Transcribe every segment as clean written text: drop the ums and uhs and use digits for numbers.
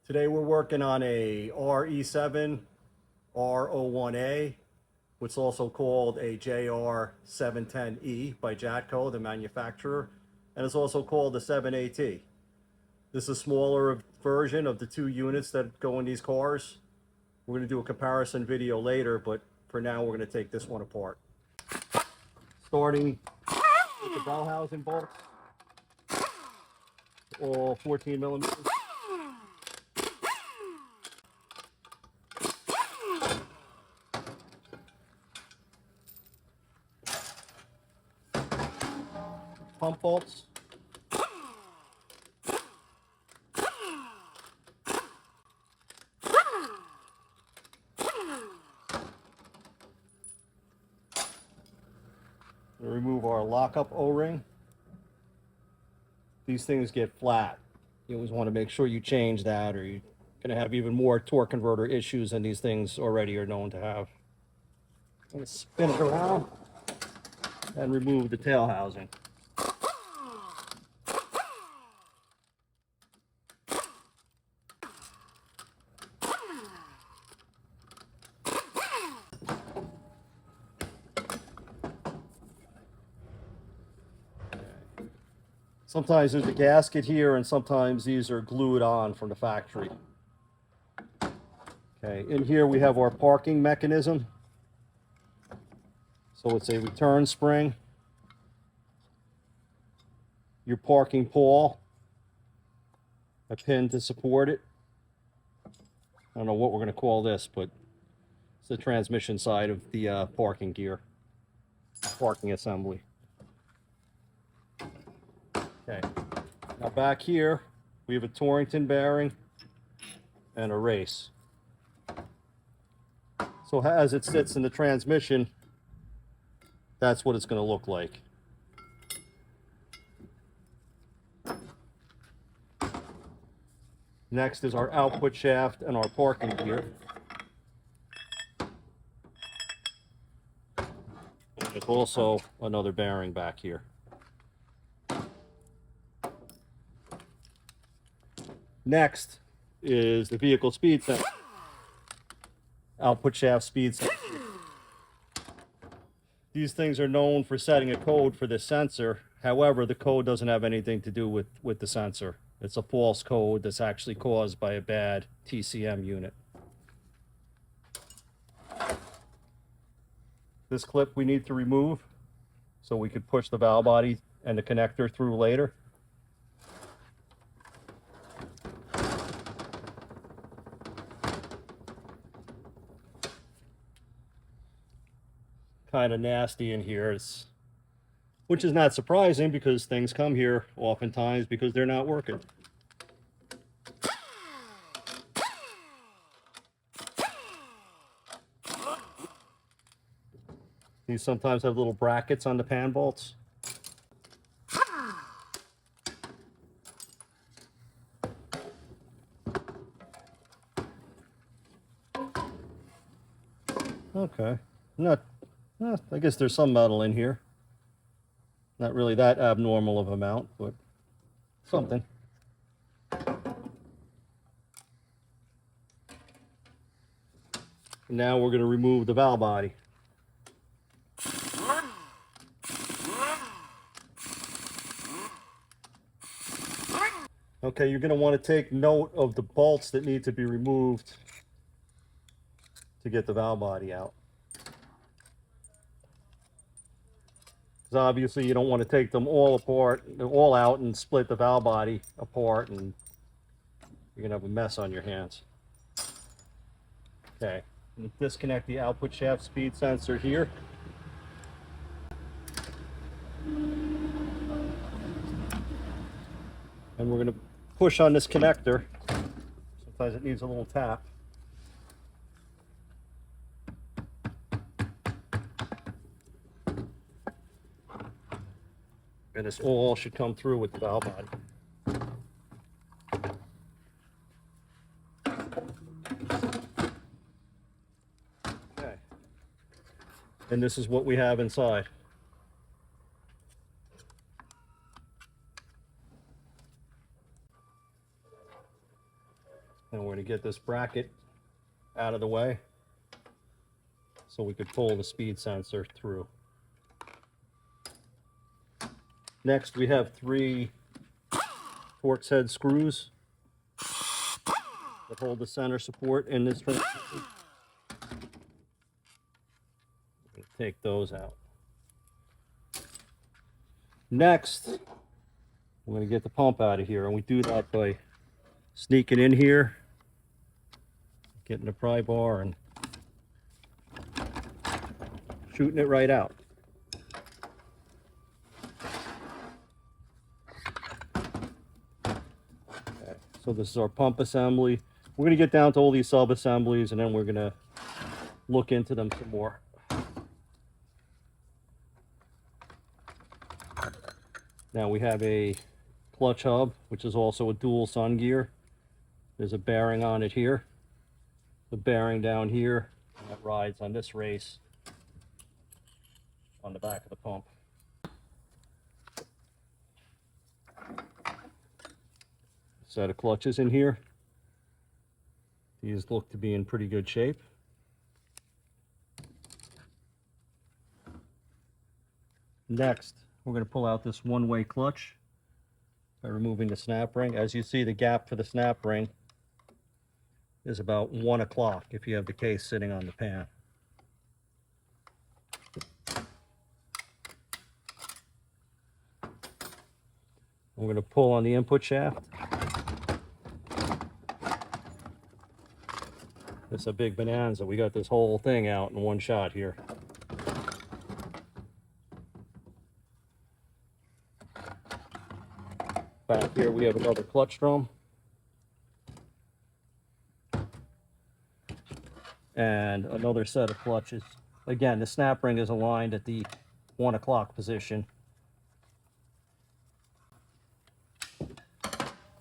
Today we're working on a RE7R01A, which is also called a JR710E by Jatco, the manufacturer, and it's also called the 7AT. This is a smaller version of the two units that go in these cars. We're going to do a comparison video later, but for now we're going to take this one apart. Starting with the bell housing bolts, all 14 millimeters. Pump bolts. We'll remove our lockup O-ring. These things get flat. You always want to make sure you change that, or you're going to have even more torque converter issues than these things already are known to have. I'm going to spin it around and remove the tail housing. Sometimes there's a gasket here, and sometimes these are glued on from the factory. Okay, in here we have our parking mechanism. So it's a return spring. Your parking pole, a pin to support it. I don't know what we're going to call this, but it's the transmission side of the parking gear, parking assembly. Okay, now back here we have a Torrington bearing and a race. So as it sits in the transmission, that's what it's going to look like. Next is our output shaft and our parking gear. There's also another bearing back here. Next is the vehicle speed sensor. Output shaft speed sensor. These things are known for setting a code for this sensor. However, the code doesn't have anything to do with the sensor. It's a false code that's actually caused by a bad TCM unit. This clip we need to remove so we could push the valve body and the connector through later. Kind of nasty in here, which is not surprising because things come here oftentimes because they're not working. These sometimes have little brackets on the pan bolts. Okay, I guess there's some metal in here. Not really that abnormal of amount, but something. Now we're going to remove the valve body. Okay, you're going to want to take note of the bolts that need to be removed to get the valve body out. Because obviously you don't want to take them all apart, all out, and split the valve body apart, and you're going to have a mess on your hands. Okay, disconnect the output shaft speed sensor here. And we're going to push on this connector. Sometimes it needs a little tap. And this all should come through with the valve body. Okay. And this is what we have inside. And we're going to get this bracket out of the way so we could pull the speed sensor through. Next, we have 3 Torx head screws that hold the center support in this transmission. Take those out. Next, we're going to get the pump out of here, and we do that by sneaking in here, getting the pry bar, and shooting it right out. Okay, so this is our pump assembly. We're going to get down to all these sub-assemblies, and then we're going to look into them some more. Now we have a clutch hub, which is also a dual sun gear. There's a bearing on it here, the bearing down here, and that rides on this race on the back of the pump. Set of clutches in here. These look to be in pretty good shape. Next, we're going to pull out this one-way clutch by removing the snap ring. As you see, the gap for the snap ring is about 1 o'clock if you have the case sitting on the pan. We're going to pull on the input shaft. This is a big bonanza. We got this whole thing out in one shot here. Back here we have another clutch drum. And another set of clutches. Again, the snap ring is aligned at the 1 o'clock position.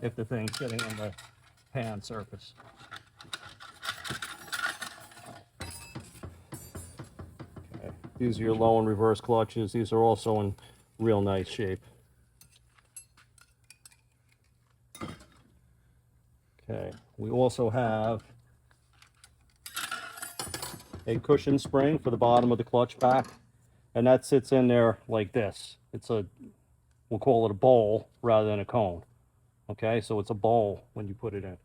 If the thing's sitting on the pan surface. Okay. These are your low and reverse clutches. These are also in real nice shape. Okay, we also have a cushion spring for the bottom of the clutch pack, and that sits in there like this. It's a, we'll call it a bowl rather than a cone. Okay, so it's a bowl when you put it in.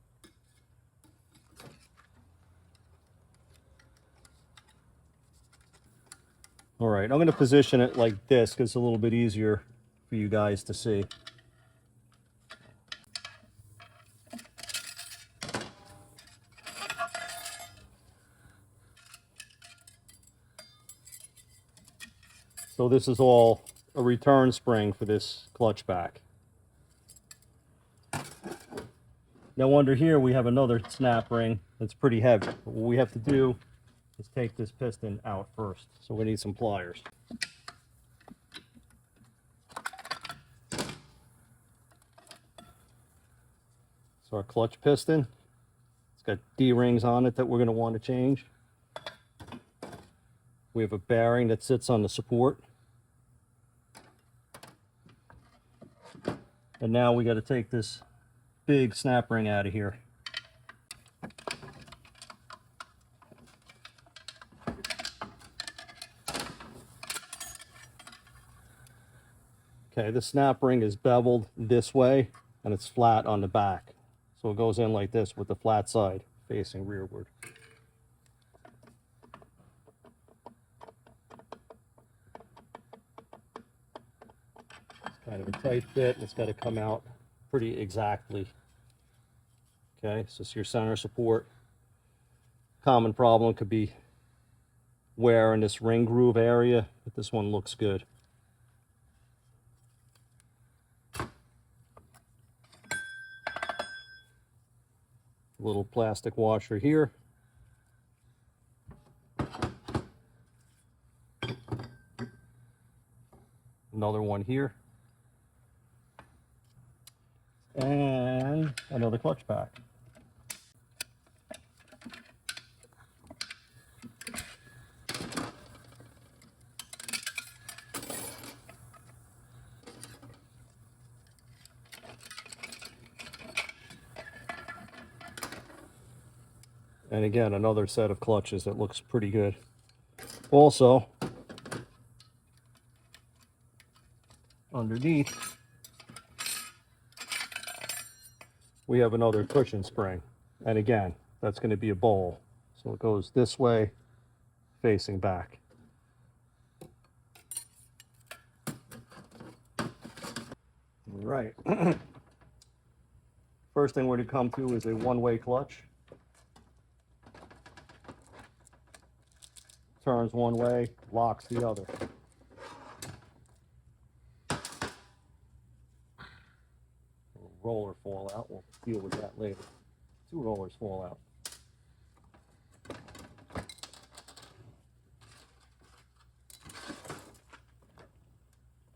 All right, I'm going to position it like this because it's a little bit easier for you guys to see. So this is all a return spring for this clutch back. Now under here we have another snap ring that's pretty heavy. But what we have to do is take this piston out first. So we need some pliers. So our clutch piston, it's got D-rings on it that we're going to want to change. We have a bearing that sits on the support. And now we got to take this big snap ring out of here. Okay, the snap ring is beveled this way and it's flat on the back. So it goes in like this with the flat side facing rearward. Kind of a tight fit, and it's got to come out pretty exactly. Okay, so it's your center support. Common problem could be wear in this ring groove area, but this one looks good. A little plastic washer here. Another one here. And another clutch pack. And again, another set of clutches that looks pretty good. Also, underneath, we have another cushion spring. And again, that's going to be a bowl. So it goes this way, facing back. All right. First thing we're going to come to is a one-way clutch. Turns one way, locks the other. Roller fall out. We'll deal with that later. Two rollers fall out.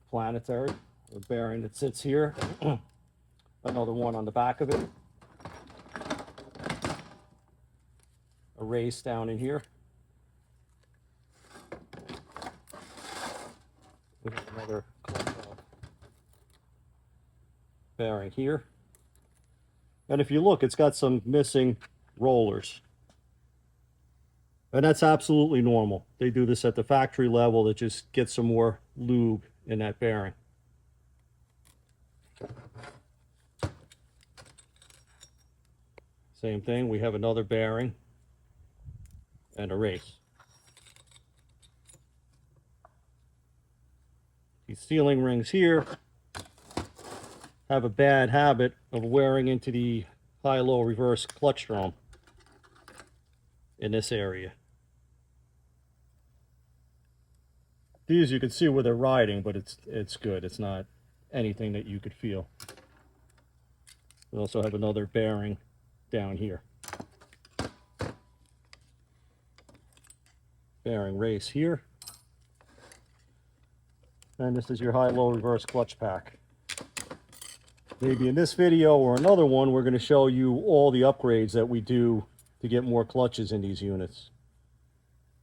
Planetary, the bearing that sits here. Another one on the back of it. A race down in here. We have another bearing here. And if you look, it's got some missing rollers. And that's absolutely normal. They do this at the factory level to just get some more lube in that bearing. Same thing, we have another bearing and a race. These sealing rings here have a bad habit of wearing into the high-low reverse clutch drum in this area. These you can see where they're riding, but it's good. It's not anything that you could feel. We also have another bearing down here. Bearing race here. And this is your high-low reverse clutch pack. Maybe in this video or another one, we're going to show you all the upgrades that we do to get more clutches in these units.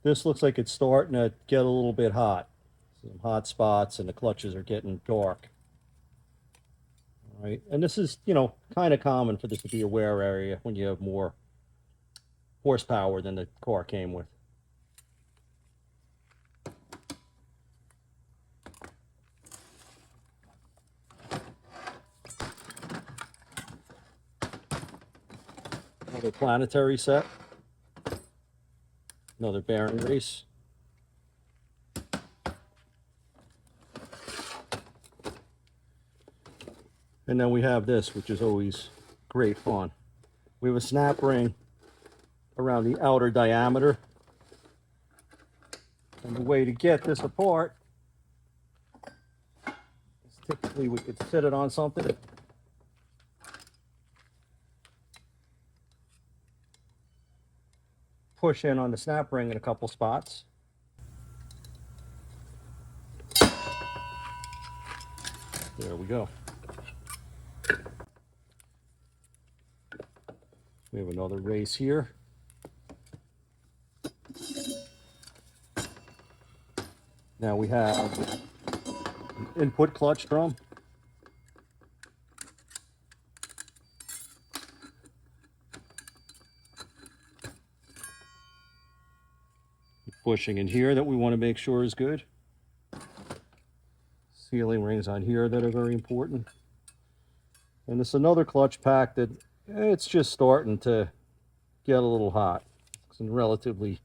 This looks like it's starting to get a little bit hot. Some hot spots and the clutches are getting dark. All right, and this is, you know, kind of common for this to be a wear area when you have more horsepower than the car came with. Another Planetary set. Another bearing race. And then we have this, which is always great fun. We have a snap ring around the outer diameter. And the way to get this apart is typically we could sit it on something. Push in on the snap ring in a couple spots. There we go. We have another race here. Now we have an input clutch drum. Bushing in here that we want to make sure is good. Sealing rings on here that are very important. And this is another clutch pack that it's just starting to get a little hot. It's in relatively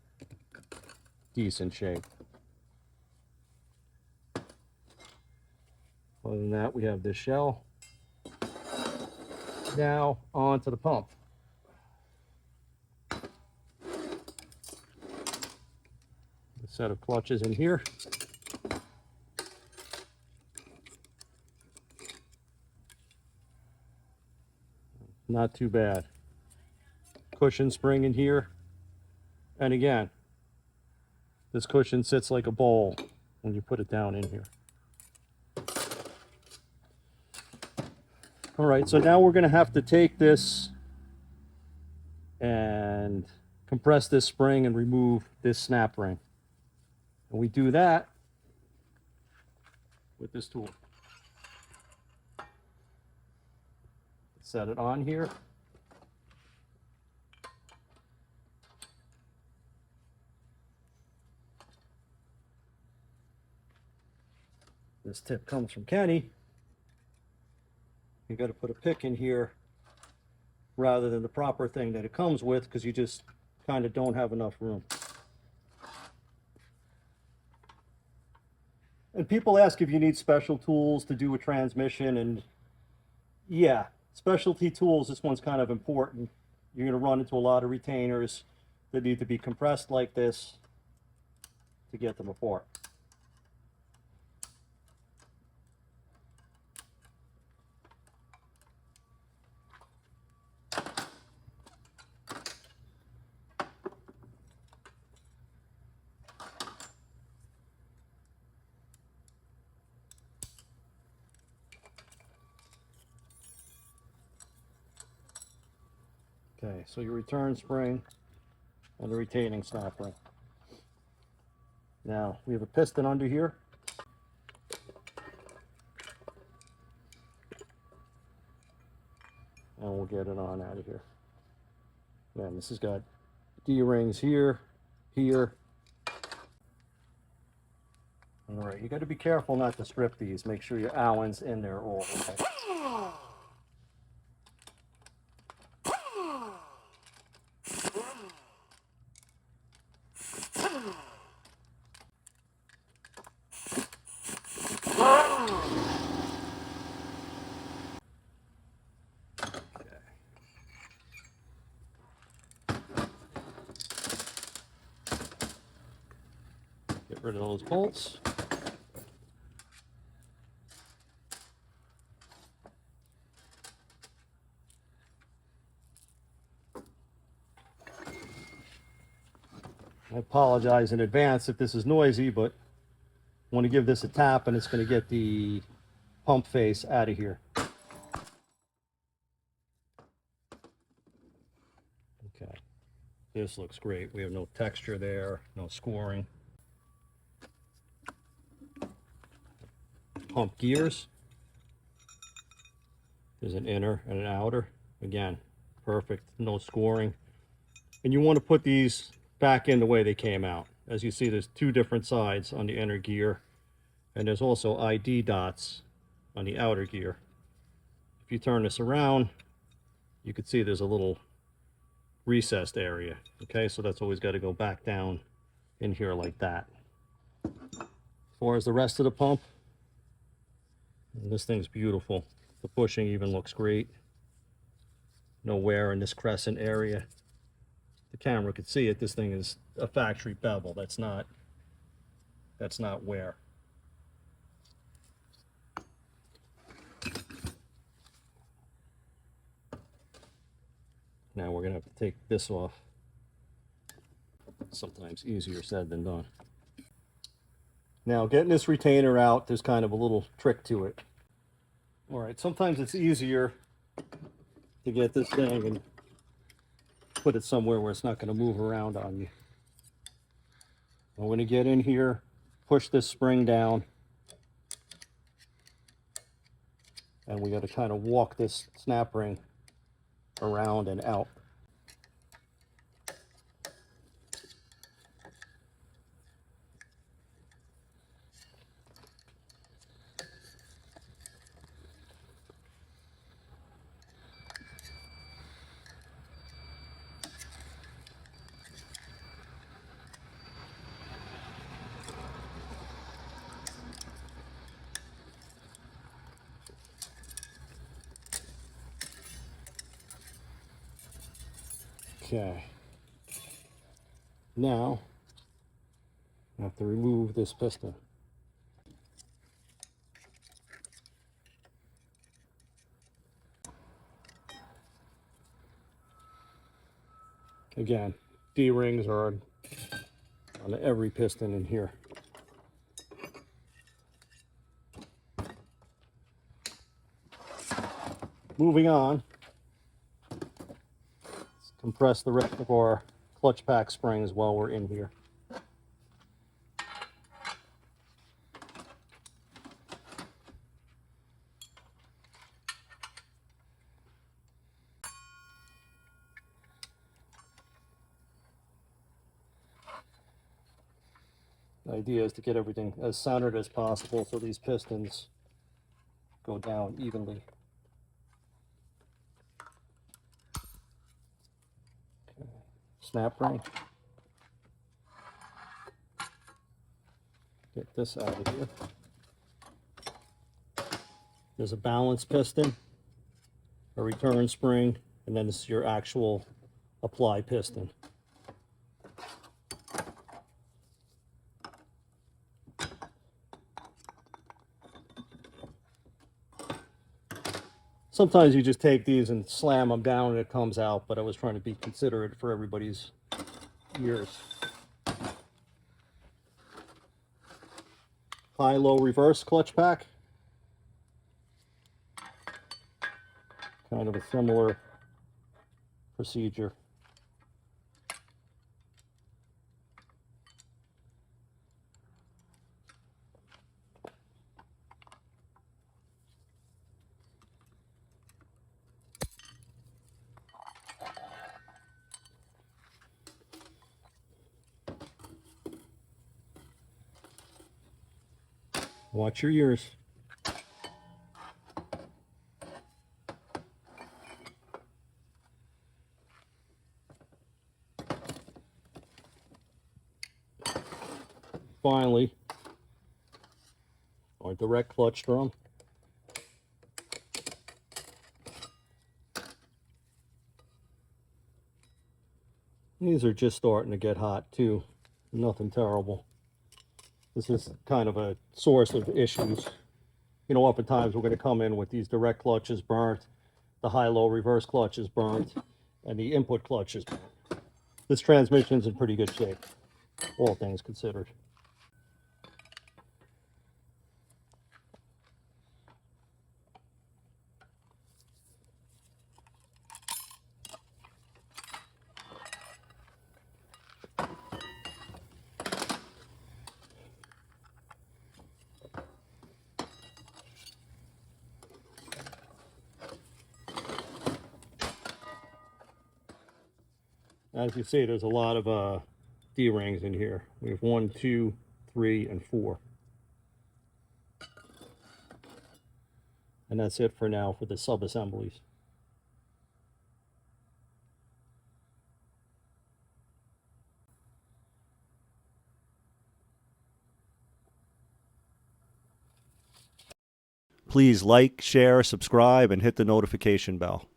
decent shape. Other than that, we have this shell. Now on to the pump. A set of clutches in here. Not too bad. Cushion spring in here. And again, this cushion sits like a bowl when you put it down in here. All right, so now we're going to have to take this and compress this spring and remove this snap ring. And we do that with this tool. Set it on here. This tip comes from Kenny. You got to put a pick in here rather than the proper thing that it comes with, because you just kind of don't have enough room. And people ask if you need special tools to do a transmission, and yeah, specialty tools, this one's kind of important. You're going to run into a lot of retainers that need to be compressed like this to get them apart. Okay, so your return spring and the retaining snap ring. Now, we have a piston under here. And we'll get it on out of here. Man, this has got D-rings here, here. All right, you got to be careful not to strip these. Make sure your Allen's in there all the way. Get rid of those bolts. I apologize in advance if this is noisy, but I want to give this a tap and it's going to get the pump face out of here. Okay, this looks great. We have no texture there, no scoring. Pump gears. There's an inner and an outer. Again, perfect, no scoring. And you want to put these back in the way they came out. As you see, there's two different sides on the inner gear, and there's also ID dots on the outer gear. If you turn this around, you can see there's a little recessed area. Okay, so that's always got to go back down in here like that. As far as the rest of the pump, this thing's beautiful. The bushing even looks great. No wear in this crescent area. The camera could see it. This thing is a factory bevel. That's not wear. Now we're gonna have to take this off. Sometimes easier said than done. Now, getting this retainer out, there's kind of a little trick to it. All right, sometimes it's easier to get this thing and put it somewhere where it's not going to move around on you. I'm going to get in here, push this spring down, and we got to kind of walk this snap ring around and out. Okay, now I have to remove this piston. Again, D-rings are on every piston in here. Moving on, let's compress the rest of our clutch pack springs while we're in here. The idea is to get everything as centered as possible so these pistons go down evenly. Okay. Snap ring. Get this out of here. There's a balance piston, a return spring, and then this is your actual apply piston. Sometimes you just take these and slam them down and it comes out, but I was trying to be considerate for everybody's ears. High-low reverse clutch pack. Kind of a similar procedure. Watch your ears. Finally, our direct clutch drum. These are just starting to get hot too. Nothing terrible. This is kind of a source of issues. You know, oftentimes we're going to come in with these direct clutches burnt, the high-low reverse clutch is burnt, and the input clutch is burnt. This transmission's in pretty good shape, all things considered. As you see, there's a lot of D-rings in here. We have 1, 2, 3, and 4. And that's it for now for the sub-assemblies. Please like, share, subscribe, and hit the notification bell.